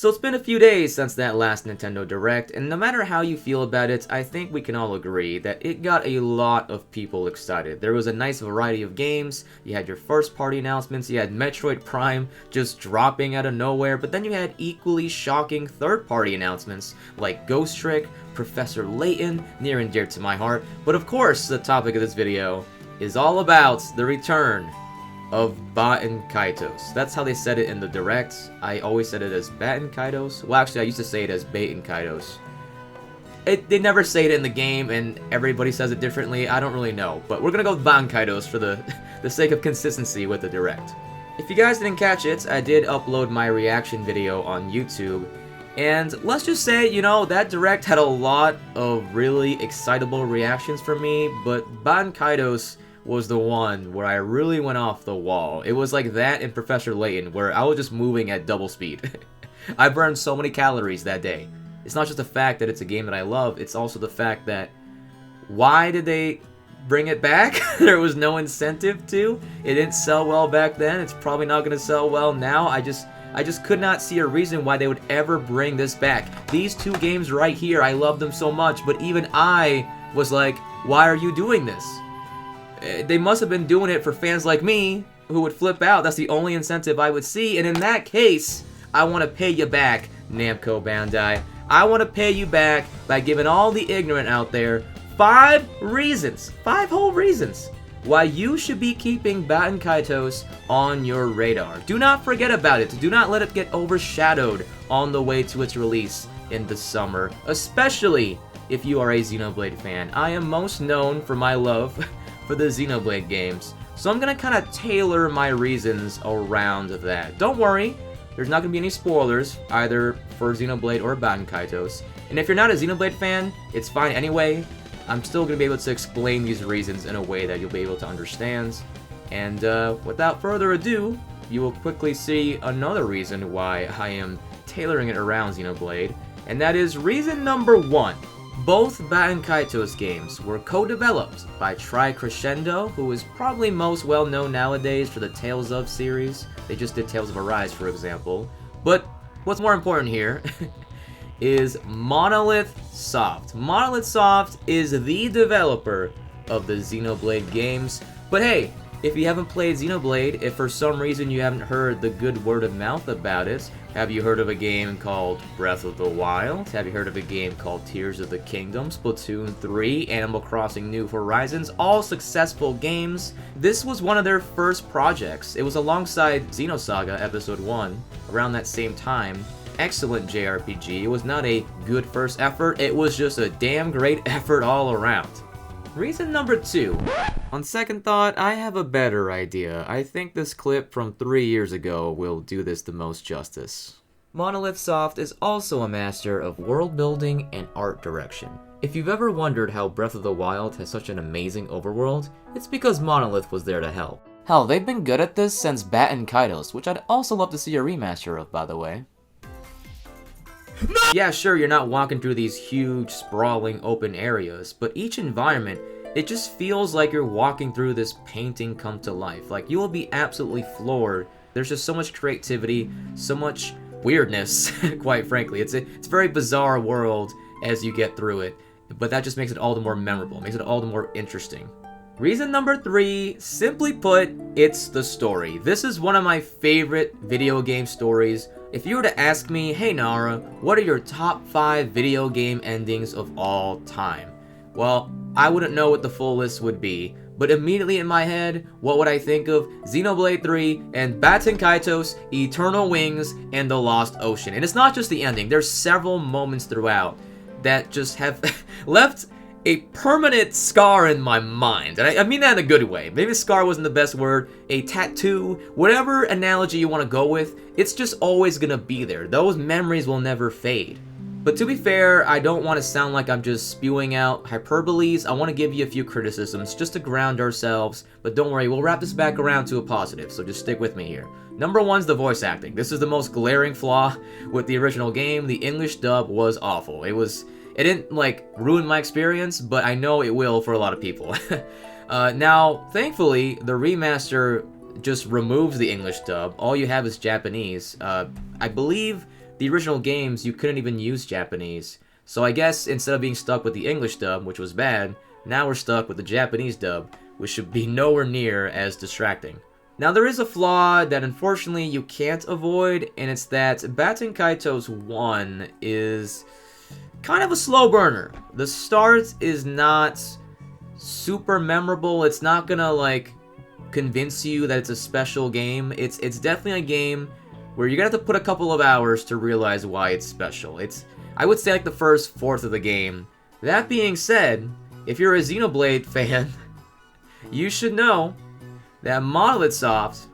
So it's been a few days since that last Nintendo Direct, and no matter how you feel about it, I think we can all agree that it got a lot of people excited. There was a nice variety of games, you had your first party announcements, you had Metroid Prime just dropping out of nowhere, but then you had equally shocking third party announcements like Ghost Trick, Professor Layton, near and dear to my heart, but of course the topic of this video is all about the return of Baten Kaitos. That's how they said it in the Direct. I always said it as Baten Kaitos. Well, actually, I used to say it as Baten Kaitos. They never say it in the game, and everybody says it differently. I don't really know, but we're gonna go with Baten Kaitos for the sake of consistency with the Direct. If you guys didn't catch it, I did upload my reaction video on YouTube, and let's just say, you know, that Direct had a lot of really excitable reactions from me, but Baten Kaitos was the one where I really went off the wall. It was like that in Professor Layton, where I was just moving at double speed. I burned so many calories that day. It's not just the fact that it's a game that I love, it's also the fact that why did they bring it back? There was no incentive to. It didn't sell well back then. It's probably not going to sell well now. I just could not see a reason why they would ever bring this back. These two games right here, I love them so much, but even I was like, why are you doing this? They must have been doing it for fans like me, who would flip out. That's the only incentive I would see, and in that case, I want to pay you back, Namco Bandai. I want to pay you back by giving all the ignorant out there 5 reasons, 5 whole reasons, why you should be keeping Baten Kaitos on your radar. Do not forget about it. Do not let it get overshadowed on the way to its release in the summer, especially if you are a Xenoblade fan. I am most known for my love for the Xenoblade games, so I'm gonna kind of tailor my reasons around that. Don't worry, there's not gonna be any spoilers either for Xenoblade or Baten Kaitos, and if you're not a Xenoblade fan, it's fine anyway. I'm still gonna be able to explain these reasons in a way that you'll be able to understand, and without further ado, you will quickly see another reason why I am tailoring it around Xenoblade, and that is reason number 1. Both Baten Kaitos games were co-developed by Crescendo, who is probably most well known nowadays for the Tales of series. They just did Tales of Arise, for example. But what's more important here is Monolith Soft. Monolith Soft is the developer of the Xenoblade games. But hey, if you haven't played Xenoblade, if for some reason you haven't heard the good word of mouth about it, have you heard of a game called Breath of the Wild? Have you heard of a game called Tears of the Kingdom, Splatoon 3, Animal Crossing New Horizons? All successful games. This was one of their first projects. It was alongside Xenosaga Episode 1, around that same time. Excellent JRPG. It was not a good first effort, it was just a damn great effort all around. Reason number 2. On second thought, I have a better idea. I think this clip from 3 years ago will do this the most justice. Monolith Soft is also a master of world building and art direction. If you've ever wondered how Breath of the Wild has such an amazing overworld, it's because Monolith was there to help. Hell, they've been good at this since Baten Kaitos, which I'd also love to see a remaster of, by the way. Yeah, sure, you're not walking through these huge, sprawling, open areas, but each environment, it just feels like you're walking through this painting come to life. Like, you will be absolutely floored. There's just so much creativity, so much weirdness, quite frankly. It's a very bizarre world as you get through it, but that just makes it all the more memorable, makes it all the more interesting. Reason number 3, simply put, it's the story. This is one of my favorite video game stories. If you were to ask me, hey Nara, what are your top 5 video game endings of all time? Well, I wouldn't know what the full list would be, but immediately in my head, what would I think of? Xenoblade 3 and Baten Kaitos, Eternal Wings, and The Lost Ocean. And it's not just the ending, there's several moments throughout that just have left a permanent scar in my mind. And I mean that in a good way. Maybe scar wasn't the best word. A tattoo, whatever analogy you want to go with, it's just always gonna be there. Those memories will never fade. But to be fair, I don't want to sound like I'm just spewing out hyperboles. I want to give you a few criticisms just to ground ourselves. But don't worry, we'll wrap this back around to a positive, so just stick with me here. Number 1's the voice acting. This is the most glaring flaw with the original game. The English dub was awful. It didn't, like, ruin my experience, but I know it will for a lot of people. Now, thankfully, the remaster just removes the English dub. All you have is Japanese. I believe the original games, you couldn't even use Japanese. So I guess instead of being stuck with the English dub, which was bad, now we're stuck with the Japanese dub, which should be nowhere near as distracting. Now there is a flaw that unfortunately you can't avoid, and it's that Baten Kaitos 1 is kind of a slow burner. The start is not super memorable. It's not gonna like convince you that it's a special game. It's definitely a game where you're gonna have to put a couple of hours to realize why it's special. It's, I would say, like the first fourth of the game. That being said, if you're a Xenoblade fan, you should know that Monolith Soft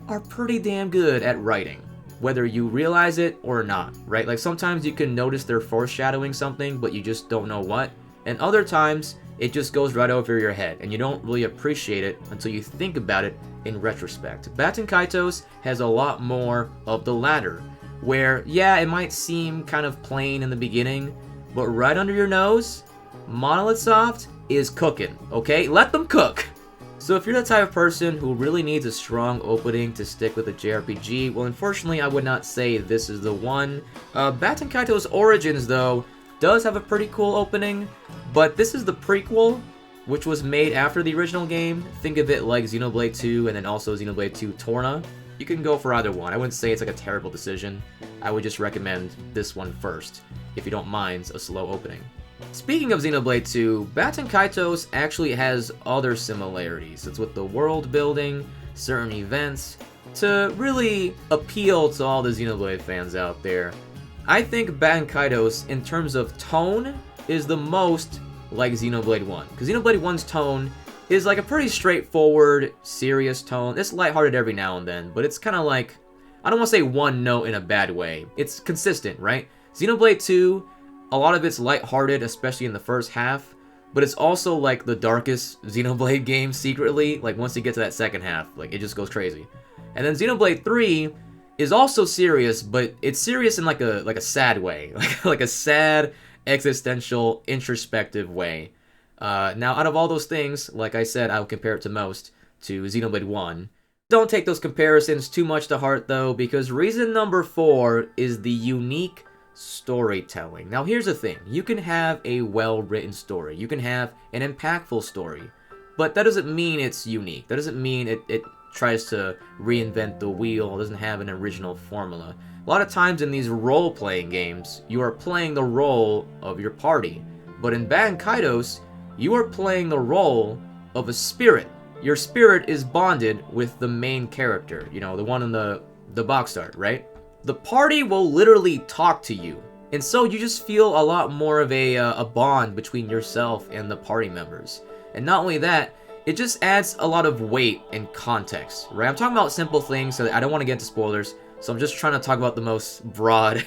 are pretty damn good at writing, whether you realize it or not, right? Like sometimes you can notice they're foreshadowing something, but you just don't know what. And other times, it just goes right over your head, and you don't really appreciate it until you think about it in retrospect. Baten Kaitos has a lot more of the latter, where, yeah, it might seem kind of plain in the beginning, but right under your nose, Monolith Soft is cooking, okay? Let them cook! So if you're the type of person who really needs a strong opening to stick with a JRPG, well, unfortunately, I would not say this is the one. Baten Kaitos Origins, though, does have a pretty cool opening, but this is the prequel, which was made after the original game. Think of it like Xenoblade 2 and then also Xenoblade 2 Torna. You can go for either one. I wouldn't say it's like a terrible decision. I would just recommend this one first, if you don't mind a slow opening. Speaking of Xenoblade 2, Baten Kaitos actually has other similarities. It's with the world building, certain events, to really appeal to all the Xenoblade fans out there. I think Baten Kaitos, in terms of tone, is the most like Xenoblade 1. Because Xenoblade 1's tone is like a pretty straightforward, serious tone. It's lighthearted every now and then, but it's kind of like, I don't want to say one note in a bad way. It's consistent, right? Xenoblade 2, a lot of it's lighthearted, especially in the first half, but it's also like the darkest Xenoblade game secretly. Like once you get to that second half, like it just goes crazy. And then Xenoblade 3 is also serious, but it's serious in like a sad way, like a sad, existential, introspective way. Now, out of all those things, like I said, I would compare it to Xenoblade 1. Don't take those comparisons too much to heart, though, because reason number 4 is the unique storytelling. Now, here's the thing. You can have a well-written story. You can have an impactful story, but that doesn't mean it's unique. That doesn't mean it tries to reinvent the wheel, doesn't have an original formula. A lot of times in these role-playing games, you are playing the role of your party. But in Baten Kaitos, you are playing the role of a spirit. Your spirit is bonded with the main character, you know, the one in the box art, right? The party will literally talk to you. And so you just feel a lot more of a bond between yourself and the party members. And not only that, it just adds a lot of weight and context, right? I'm talking about simple things, so I don't want to get into spoilers, so I'm just trying to talk about the most broad,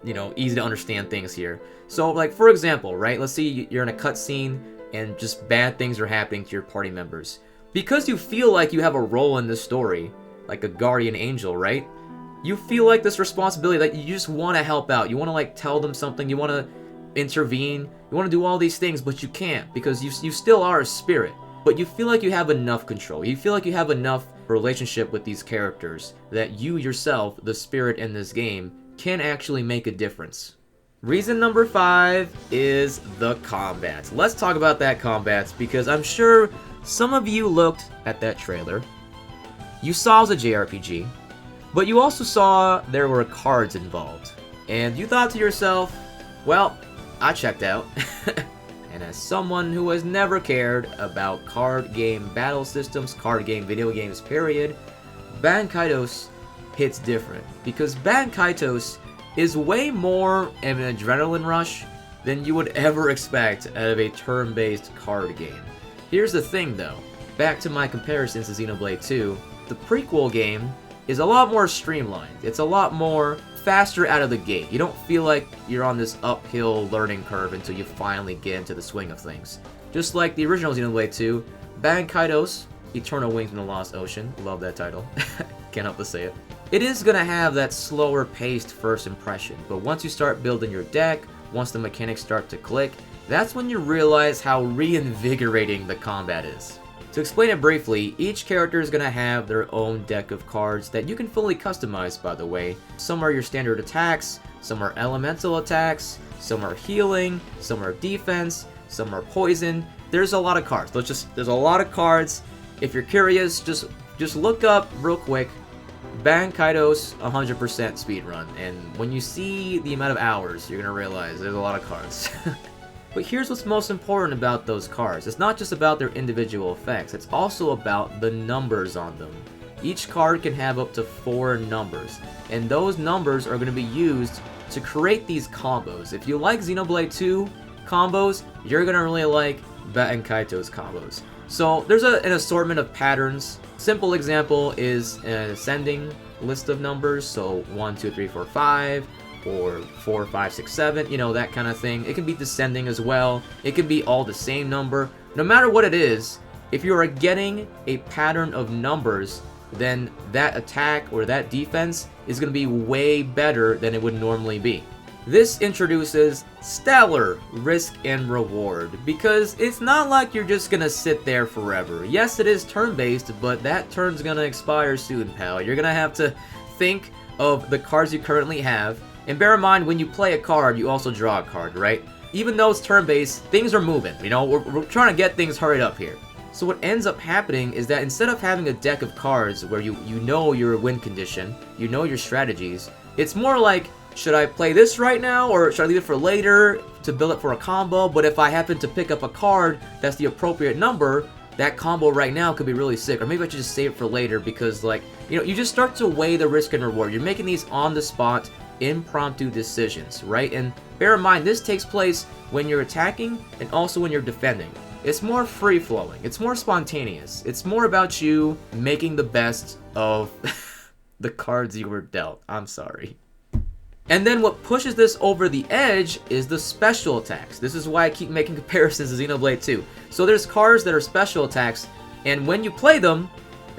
you know, easy to understand things here. So, like, for example, right, let's say you're in a cutscene and just bad things are happening to your party members. Because you feel like you have a role in this story, like a guardian angel, right? You feel like this responsibility that you just want to help out. You want to, like, tell them something, you want to intervene, you want to do all these things, but you can't because you still are a spirit. But you feel like you have enough control. You feel like you have enough relationship with these characters that you yourself, the spirit in this game, can actually make a difference. Reason number 5 is the combat. Let's talk about that combat because I'm sure some of you looked at that trailer. You saw it was a JRPG, but you also saw there were cards involved. And you thought to yourself, well, I checked out. And as someone who has never cared about card game battle systems, card game video games, period, Baten Kaitos hits different. Because Baten Kaitos is way more of an adrenaline rush than you would ever expect out of a turn-based card game. Here's the thing though, back to my comparisons to Xenoblade 2, the prequel game is a lot more streamlined. It's a lot more faster out of the gate. You don't feel like you're on this uphill learning curve until you finally get into the swing of things. Just like the original Xenoblade 2, Baten Kaitos, Eternal Wings in the Lost Ocean, love that title, can't help but say it. It is going to have that slower paced first impression, but once you start building your deck, once the mechanics start to click, that's when you realize how reinvigorating the combat is. To explain it briefly, each character is going to have their own deck of cards that you can fully customize, by the way. Some are your standard attacks, some are elemental attacks, some are healing, some are defense, some are poison. There's a lot of cards. There's a lot of cards. If you're curious, just look up real quick Baten Kaitos 100% speedrun, and when you see the amount of hours, you're gonna realize there's a lot of cards. But here's what's most important about those cards. It's not just about their individual effects, it's also about the numbers on them. Each card can have up to 4 numbers, and those numbers are going to be used to create these combos. If you like Xenoblade 2 combos, you're going to really like Baten Kaitos combos. So there's an assortment of patterns. Simple example is an ascending list of numbers, so 1, 2, 3, 4, 5, or 4, 5, 6, 7, you know, that kind of thing. It can be descending as well. It can be all the same number. No matter what it is, if you are getting a pattern of numbers, then that attack or that defense is going to be way better than it would normally be. This introduces stellar risk and reward, because it's not like you're just going to sit there forever. Yes, it is turn-based, but that turn's going to expire soon, pal. You're going to have to think of the cards you currently have, and bear in mind, when you play a card, you also draw a card, right? Even though it's turn-based, things are moving, you know? We're trying to get things hurried up here. So what ends up happening is that instead of having a deck of cards where you know your win condition, you know your strategies, it's more like, should I play this right now, or should I leave it for later to build up for a combo? But if I happen to pick up a card that's the appropriate number, that combo right now could be really sick. Or maybe I should just save it for later, because, like, you know, you just start to weigh the risk and reward. You're making these on-the-spot, impromptu decisions, right? And bear in mind, this takes place when you're attacking and also when you're defending. It's more free-flowing. It's more spontaneous. It's more about you making the best of the cards you were dealt. I'm sorry. And then what pushes this over the edge is the special attacks. This is why I keep making comparisons to Xenoblade 2. So there's cards that are special attacks, and when you play them,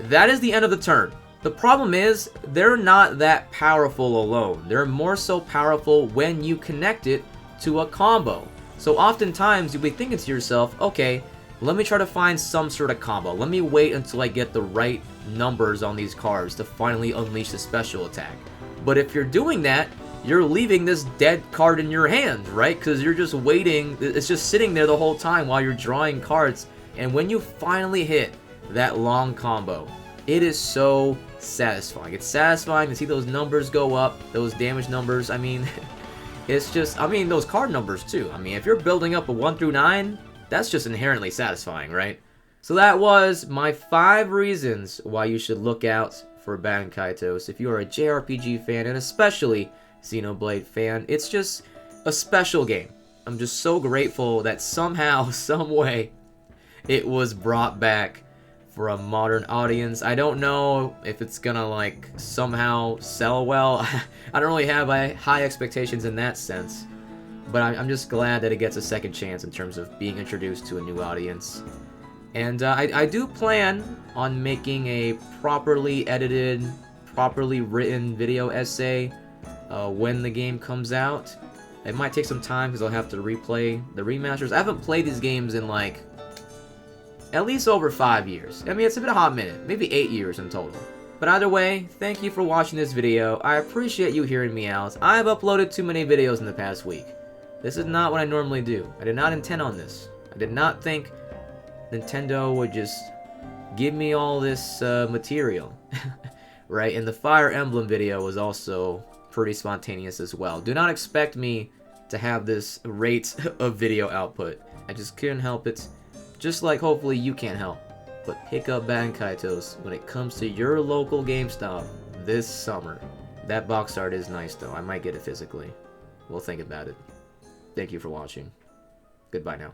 that is the end of the turn. The problem is, they're not that powerful alone. They're more so powerful when you connect it to a combo. So oftentimes, you'll be thinking to yourself, okay, let me try to find some sort of combo. Let me wait until I get the right numbers on these cards to finally unleash the special attack. But if you're doing that, you're leaving this dead card in your hand, right? Because you're just waiting, it's just sitting there the whole time while you're drawing cards. And when you finally hit that long combo, it is so satisfying. It's satisfying to see those numbers go up, those damage numbers. I mean, it's just, I mean, those card numbers too. I mean, if you're building up a 1 through 9, that's just inherently satisfying, right? So that was my 5 reasons why you should look out for Baten Kaitos. If you are a JRPG fan, and especially Xenoblade fan, it's just a special game. I'm just so grateful that somehow, some way, it was brought back for a modern audience. I don't know if it's gonna, like, somehow sell well. I don't really have high expectations in that sense, but I'm just glad that it gets a second chance in terms of being introduced to a new audience. And I do plan on making a properly edited, properly written video essay when the game comes out. It might take some time because I'll have to replay the remasters. I haven't played these games in, like, at least over 5 years. I mean, it's been a hot minute, maybe 8 years in total. But either way, thank you for watching this video. I appreciate you hearing me out. I've uploaded too many videos in the past week. This is not what I normally do. I did not intend on this. I did not think Nintendo would just give me all this material. Right? And the Fire Emblem video was also pretty spontaneous as well. Do not expect me to have this rate of video output. I just couldn't help it. Just like hopefully you can't help but pick up Baten Kaitos when it comes to your local GameStop this summer. That box art is nice though. I might get it physically. We'll think about it. Thank you for watching. Goodbye now.